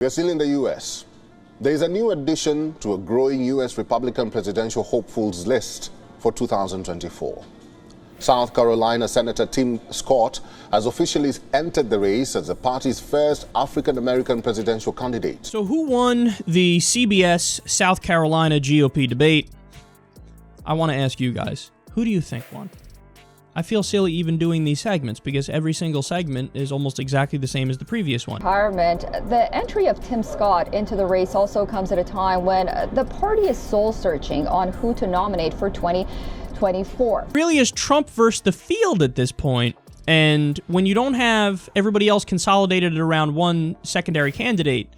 We are still in the U.S. There is a new addition to a growing U.S. Republican presidential hopefuls list for 2024. South Carolina Senator Tim Scott has officially entered the race as the party's first African-American presidential candidate. So who won the CBS South Carolina GOP debate? I want to ask you guys, who do you think won? I feel silly even doing these segments because every single segment is almost exactly the same as the previous one. The entry of Tim Scott into the race also comes at a time when the party is soul-searching on who to nominate for 2024. It really is Trump versus the field at this point, and when you don't have everybody else consolidated around one secondary candidate,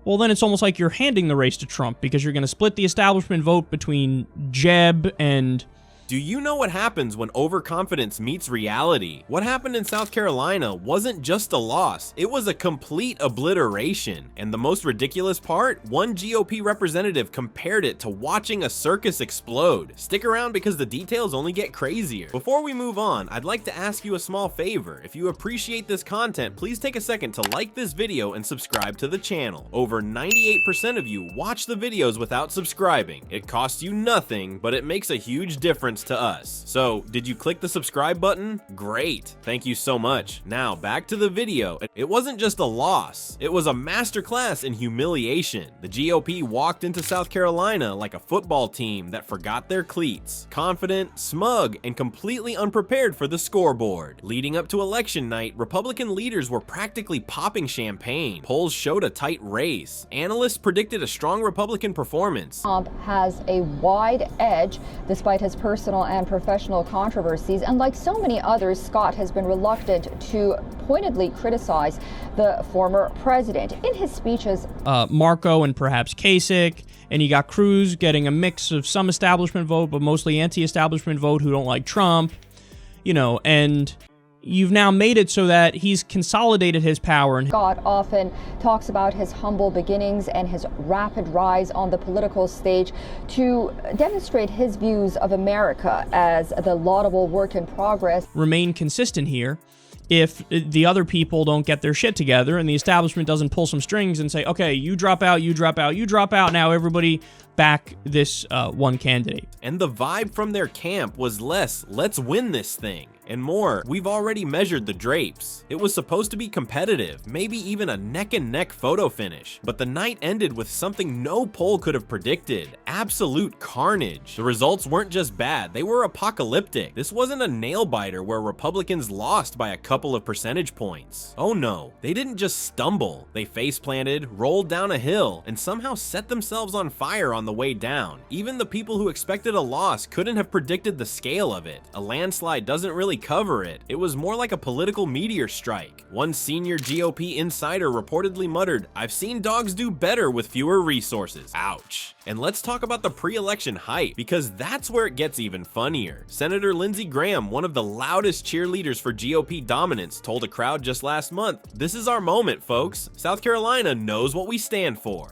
well, then it's almost like you're handing the race to Trump because you're going to split the establishment vote between Jeb and... Do you know what happens when overconfidence meets reality? What happened in South Carolina wasn't just a loss, it was a complete obliteration. And the most ridiculous part, one GOP representative compared it to watching a circus explode. Stick around because the details only get crazier. Before we move on, I'd like to ask you a small favor. If you appreciate this content, please take a second to like this video and subscribe to the channel. Over 98% of you watch the videos without subscribing. It costs you nothing, but it makes a huge difference to us. So, did you click the subscribe button? Great. Thank you so much. Now, back to the video. It wasn't just a loss. It was a masterclass in humiliation. The GOP walked into South Carolina like a football team that forgot their cleats. Confident, smug, and completely unprepared for the scoreboard. Leading up to election night, Republican leaders were practically popping champagne. Polls showed a tight race. Analysts predicted a strong Republican performance. Trump has a wide edge despite his personal and professional controversies, and like so many others, Scott has been reluctant to pointedly criticize the former president. In his speeches, Marco and perhaps Kasich, and you got Cruz getting a mix of some establishment vote, but mostly anti-establishment vote who don't like Trump, you know, and you've now made it so that he's consolidated his power. Scott often talks about his humble beginnings and his rapid rise on the political stage to demonstrate his views of America as the laudable work in progress. Remain consistent here if the other people don't get their shit together and the establishment doesn't pull some strings and say, okay, you drop out, you drop out, you drop out, now everybody back this one candidate. And the vibe from their camp was less, let's win this thing, and more, we've already measured the drapes. It was supposed to be competitive, maybe even a neck-and-neck photo finish, but the night ended with something no poll could have predicted: absolute carnage. The results weren't just bad, they were apocalyptic. This wasn't a nail-biter where Republicans lost by a couple of percentage points. Oh no, they didn't just stumble. They face-planted, rolled down a hill, and somehow set themselves on fire on the way down. Even the people who expected a loss couldn't have predicted the scale of it. A landslide doesn't really cover it. It was more like a political meteor strike. One senior GOP insider reportedly muttered, "I've seen dogs do better with fewer resources." Ouch. And let's talk about the pre-election hype, because that's where it gets even funnier. Senator Lindsey Graham, one of the loudest cheerleaders for GOP dominance, told a crowd just last month, "This is our moment, folks. South Carolina knows what we stand for."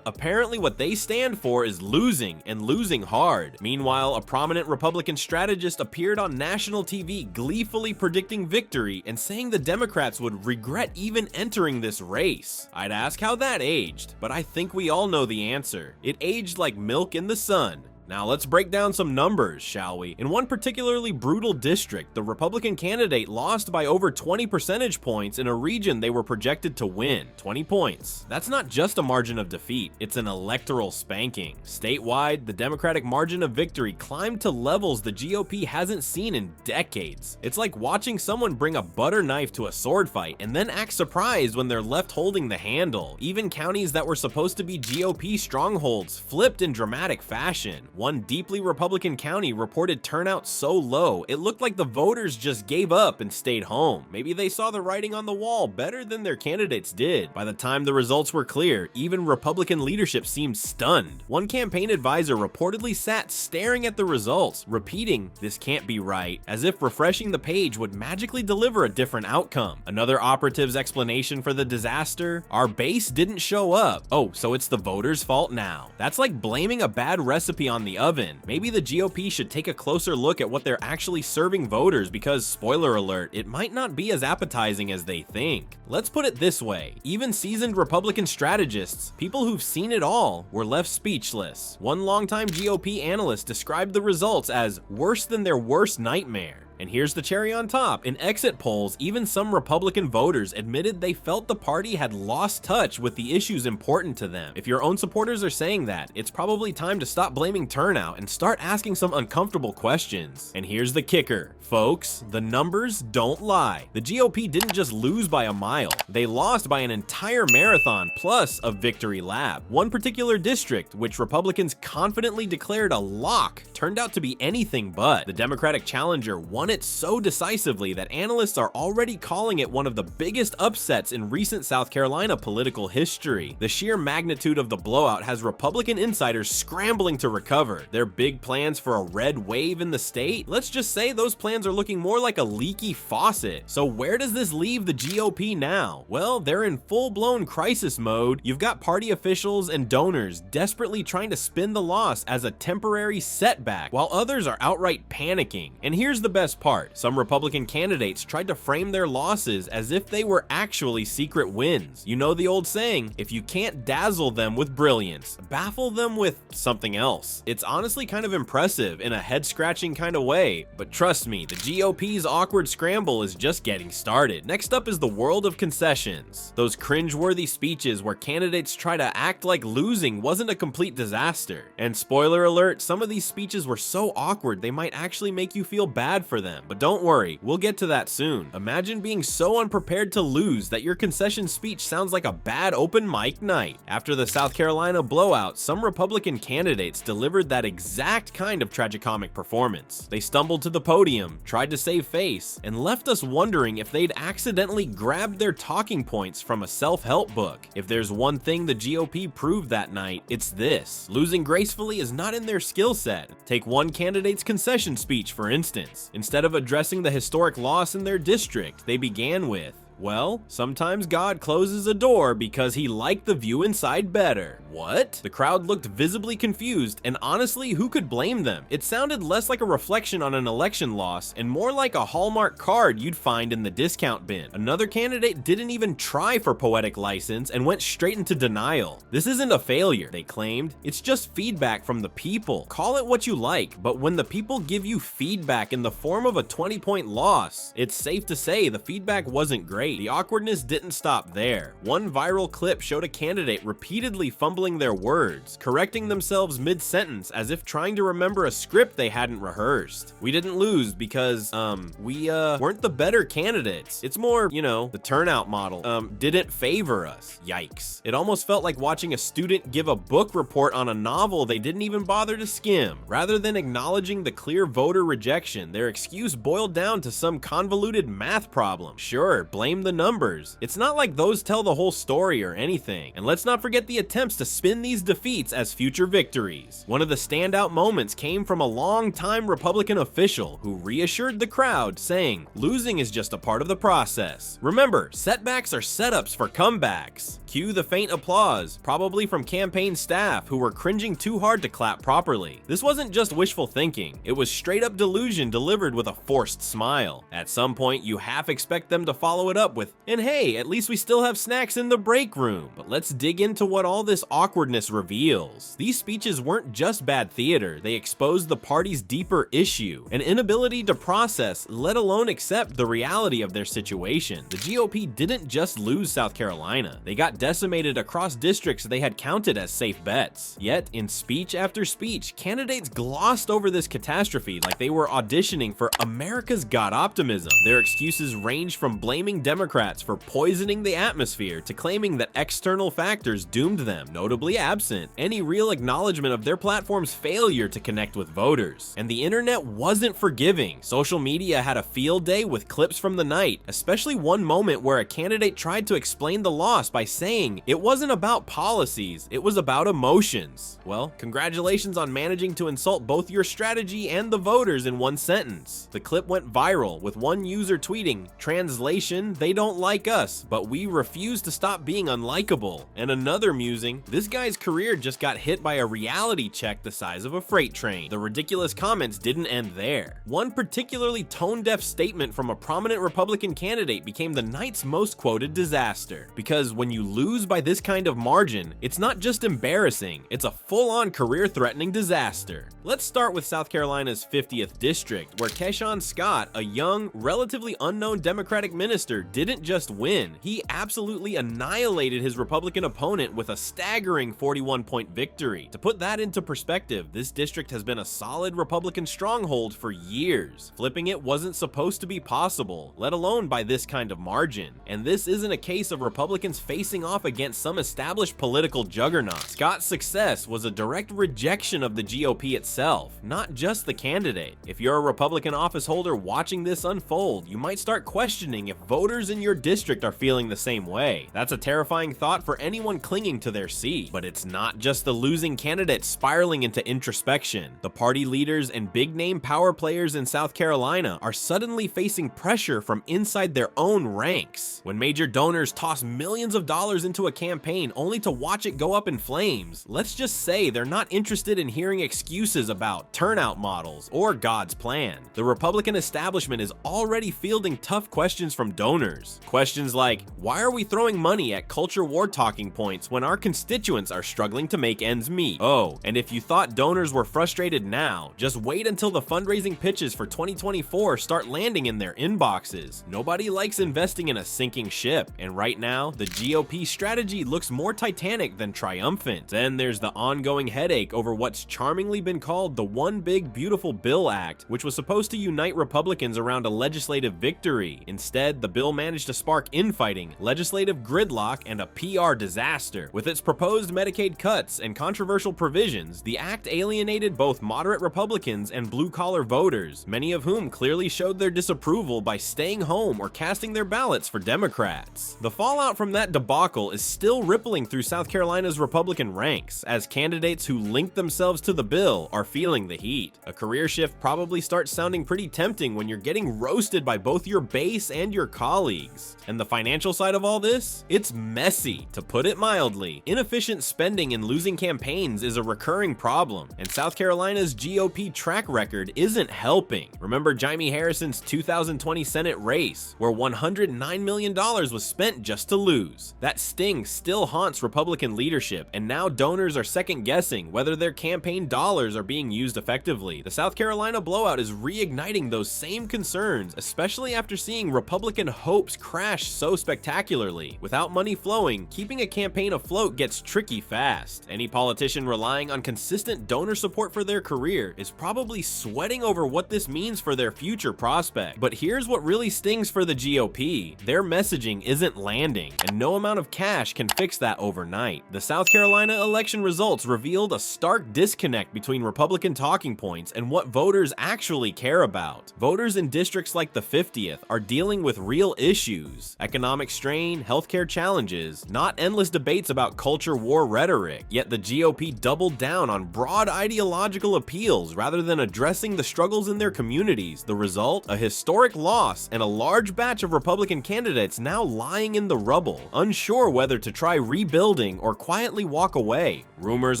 Apparently what they stand for is losing, and losing hard. Meanwhile, a prominent Republican strategist appeared on national TV gleefully predicting victory and saying the Democrats would regret even entering this race. I'd ask how that aged, but I think we all know the answer. It aged like milk in the sun. Now let's break down some numbers, shall we? In one particularly brutal district, the Republican candidate lost by over 20 percentage points in a region they were projected to win. 20 points. That's not just a margin of defeat, it's an electoral spanking. Statewide, the Democratic margin of victory climbed to levels the GOP hasn't seen in decades. It's like watching someone bring a butter knife to a sword fight and then act surprised when they're left holding the handle. Even counties that were supposed to be GOP strongholds flipped in dramatic fashion. One deeply Republican county reported turnout so low, it looked like the voters just gave up and stayed home. Maybe they saw the writing on the wall better than their candidates did. By the time the results were clear, even Republican leadership seemed stunned. One campaign advisor reportedly sat staring at the results, repeating, "This can't be right," as if refreshing the page would magically deliver a different outcome. Another operative's explanation for the disaster: "Our base didn't show up." Oh, so it's the voters' fault now. That's like blaming a bad recipe on the oven. Maybe the GOP should take a closer look at what they're actually serving voters because, spoiler alert, it might not be as appetizing as they think. Let's put it this way, even seasoned Republican strategists, people who've seen it all, were left speechless. One longtime GOP analyst described the results as worse than their worst nightmare. And here's the cherry on top. In exit polls, even some Republican voters admitted they felt the party had lost touch with the issues important to them. If your own supporters are saying that, it's probably time to stop blaming turnout and start asking some uncomfortable questions. And here's the kicker. Folks, the numbers don't lie. The GOP didn't just lose by a mile. They lost by an entire marathon plus a victory lap. One particular district, which Republicans confidently declared a lock, turned out to be anything but. The Democratic challenger won it so decisively that analysts are already calling it one of the biggest upsets in recent South Carolina political history. The sheer magnitude of the blowout has Republican insiders scrambling to recover. Their big plans for a red wave in the state? Let's just say those plans are looking more like a leaky faucet. So where does this leave the GOP now? Well, they're in full-blown crisis mode. You've got party officials and donors desperately trying to spin the loss as a temporary setback, while others are outright panicking. And here's the best part. Some Republican candidates tried to frame their losses as if they were actually secret wins. You know the old saying, if you can't dazzle them with brilliance, baffle them with something else. It's honestly kind of impressive in a head-scratching kind of way, but trust me, the GOP's awkward scramble is just getting started. Next up is the world of concessions. Those cringe-worthy speeches where candidates try to act like losing wasn't a complete disaster. And spoiler alert, some of these speeches were so awkward they might actually make you feel bad for them. But don't worry, we'll get to that soon. Imagine being so unprepared to lose that your concession speech sounds like a bad open mic night. After the South Carolina blowout, some Republican candidates delivered that exact kind of tragicomic performance. They stumbled to the podium, tried to save face, and left us wondering if they'd accidentally grabbed their talking points from a self-help book. If there's one thing the GOP proved that night, it's this. Losing gracefully is not in their skill set. Take one candidate's concession speech, for instance. Instead of addressing the historic loss in their district, they began with, well, sometimes God closes a door because he liked the view inside better. What? The crowd looked visibly confused, and honestly, who could blame them? It sounded less like a reflection on an election loss and more like a Hallmark card you'd find in the discount bin. Another candidate didn't even try for poetic license and went straight into denial. This isn't a failure, they claimed. It's just feedback from the people. Call it what you like, but when the people give you feedback in the form of a 20-point loss, it's safe to say the feedback wasn't great. The awkwardness didn't stop there. One viral clip showed a candidate repeatedly fumbling their words, correcting themselves mid-sentence as if trying to remember a script they hadn't rehearsed. We didn't lose because, we weren't the better candidates. It's more, you know, the turnout model, didn't favor us. Yikes. It almost felt like watching a student give a book report on a novel they didn't even bother to skim. Rather than acknowledging the clear voter rejection, their excuse boiled down to some convoluted math problem. Sure, blame the numbers. It's not like those tell the whole story or anything. And let's not forget the attempts to spin these defeats as future victories. One of the standout moments came from a long-time Republican official who reassured the crowd, saying, losing is just a part of the process. Remember, setbacks are setups for comebacks. Cue the faint applause, probably from campaign staff who were cringing too hard to clap properly. This wasn't just wishful thinking, it was straight up delusion delivered with a forced smile. At some point, you half expect them to follow it up with, and hey, at least we still have snacks in the break room. But let's dig into what all this awkwardness reveals. These speeches weren't just bad theater, they exposed the party's deeper issue, an inability to process, let alone accept the reality of their situation. The GOP didn't just lose South Carolina, they got decimated across districts they had counted as safe bets. Yet, in speech after speech, candidates glossed over this catastrophe like they were auditioning for America's Got Optimism. Their excuses ranged from blaming Democrats for poisoning the atmosphere to claiming that external factors doomed them, notably absent any real acknowledgement of their platform's failure to connect with voters. And the internet wasn't forgiving. Social media had a field day with clips from the night, especially one moment where a candidate tried to explain the loss by saying it wasn't about policies, it was about emotions. Well, congratulations on managing to insult both your strategy and the voters in one sentence. The clip went viral, with one user tweeting, translation, they they don't like us, but we refuse to stop being unlikable. And another musing, this guy's career just got hit by a reality check the size of a freight train. The ridiculous comments didn't end there. One particularly tone-deaf statement from a prominent Republican candidate became the night's most quoted disaster. Because when you lose by this kind of margin, it's not just embarrassing, it's a full-on career-threatening disaster. Let's start with South Carolina's 50th district, where Keshawn Scott, a young, relatively unknown Democratic minister, didn't just win, he absolutely annihilated his Republican opponent with a staggering 41-point victory. To put that into perspective, this district has been a solid Republican stronghold for years. Flipping it wasn't supposed to be possible, let alone by this kind of margin. And this isn't a case of Republicans facing off against some established political juggernaut. Scott's success was a direct rejection of the GOP itself, not just the candidate. If you're a Republican office holder watching this unfold, you might start questioning if voters in your district are feeling the same way. That's a terrifying thought for anyone clinging to their seat. But it's not just the losing candidate spiraling into introspection. The party leaders and big-name power players in South Carolina are suddenly facing pressure from inside their own ranks. When major donors toss millions of dollars into a campaign only to watch it go up in flames, let's just say they're not interested in hearing excuses about turnout models or God's plan. The Republican establishment is already fielding tough questions from donors. Questions like, why are we throwing money at culture war talking points when our constituents are struggling to make ends meet? Oh, and if you thought donors were frustrated now, just wait until the fundraising pitches for 2024 start landing in their inboxes. Nobody likes investing in a sinking ship, and right now, the GOP strategy looks more titanic than triumphant. Then there's the ongoing headache over what's charmingly been called the One Big Beautiful Bill Act, which was supposed to unite Republicans around a legislative victory. Instead, the bill managed to spark infighting, legislative gridlock, and a PR disaster. With its proposed Medicaid cuts and controversial provisions, the act alienated both moderate Republicans and blue-collar voters, many of whom clearly showed their disapproval by staying home or casting their ballots for Democrats. The fallout from that debacle is still rippling through South Carolina's Republican ranks, as candidates who linked themselves to the bill are feeling the heat. A career shift probably starts sounding pretty tempting when you're getting roasted by both your base and your colleagues. And the financial side of all this? It's messy, to put it mildly. Inefficient spending and losing campaigns is a recurring problem, and South Carolina's GOP track record isn't helping. Remember Jaime Harrison's 2020 Senate race, where $109 million was spent just to lose. That sting still haunts Republican leadership, and now donors are second-guessing whether their campaign dollars are being used effectively. The South Carolina blowout is reigniting those same concerns, especially after seeing Republican hopes crash so spectacularly. Without money flowing, keeping a campaign afloat gets tricky fast. Any politician relying on consistent donor support for their career is probably sweating over what this means for their future prospect. But here's what really stings for the GOP. Their messaging isn't landing, and no amount of cash can fix that overnight. The South Carolina election results revealed a stark disconnect between Republican talking points and what voters actually care about. Voters in districts like the 50th are dealing with real issues: economic strain, healthcare challenges, not endless debates about culture war rhetoric. Yet the GOP doubled down on broad ideological appeals rather than addressing the struggles in their communities. The result? A historic loss and a large batch of Republican candidates now lying in the rubble, unsure whether to try rebuilding or quietly walk away. Rumors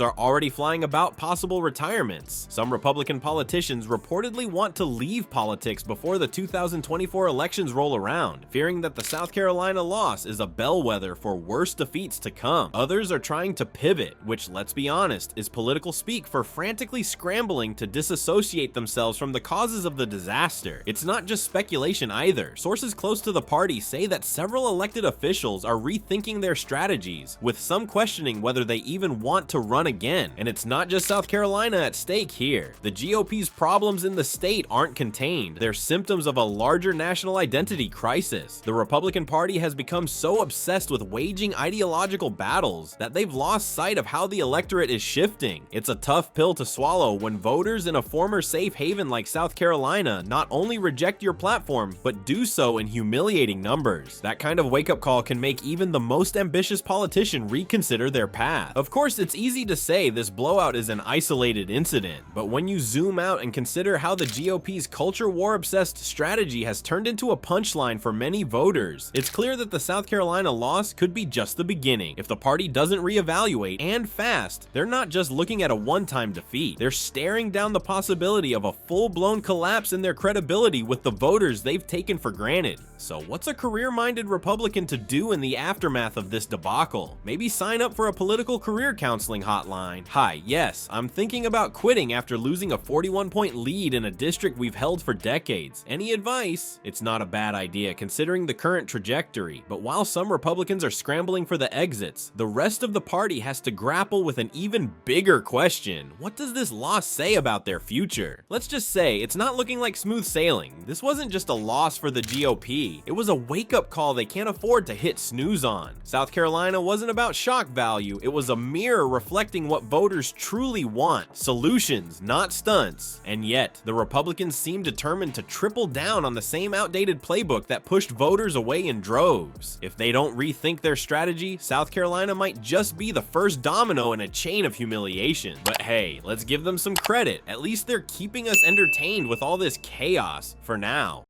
are already flying about possible retirements. Some Republican politicians reportedly want to leave politics before the 2024 elections roll around, fearing that the South Carolina loss is a bellwether for worse defeats to come. Others are trying to pivot, which, let's be honest, is political speak for frantically scrambling to disassociate themselves from the causes of the disaster. It's not just speculation either. Sources close to the party say that several elected officials are rethinking their strategies, with some questioning whether they even want to run again. And it's not just South Carolina at stake here. The GOP's problems in the state aren't contained. They're symptoms of a larger national identity crisis. The Republican Party has become so obsessed with waging ideological battles that they've lost sight of how the electorate is shifting. It's a tough pill to swallow when voters in a former safe haven like South Carolina not only reject your platform, but do so in humiliating numbers. That kind of wake-up call can make even the most ambitious politician reconsider their path. Of course, it's easy to say this blowout is an isolated incident, but when you zoom out and consider how the GOP's culture war-obsessed strategy has turned into a punchline for many voters, it's clear that the South Carolina loss could be just the beginning. If the party doesn't reevaluate, and fast, they're not just looking at a one-time defeat, they're staring down the possibility of a full-blown collapse in their credibility with the voters they've taken for granted. So what's a career-minded Republican to do in the aftermath of this debacle? Maybe sign up for a political career counseling hotline. Hi, yes, I'm thinking about quitting after losing a 41-point lead in a district we've held for decades. Any advice? It's not a bad idea considering the current trajectory, but while some Republicans are scrambling for the exits, the rest of the party has to grapple with an even bigger question. What does this loss say about their future? Let's just say it's not looking like smooth sailing. This wasn't just a loss for the GOP. It was a wake-up call they can't afford to hit snooze on. South Carolina wasn't about shock value, it was a mirror reflecting what voters truly want. Solutions, not stunts. And yet, the Republicans seem determined to triple down on the same outdated playbook that pushed voters away in droves. If they don't rethink their strategy, South Carolina might just be the first domino in a chain of humiliation. But hey, let's give them some credit. At least they're keeping us entertained with all this chaos for now.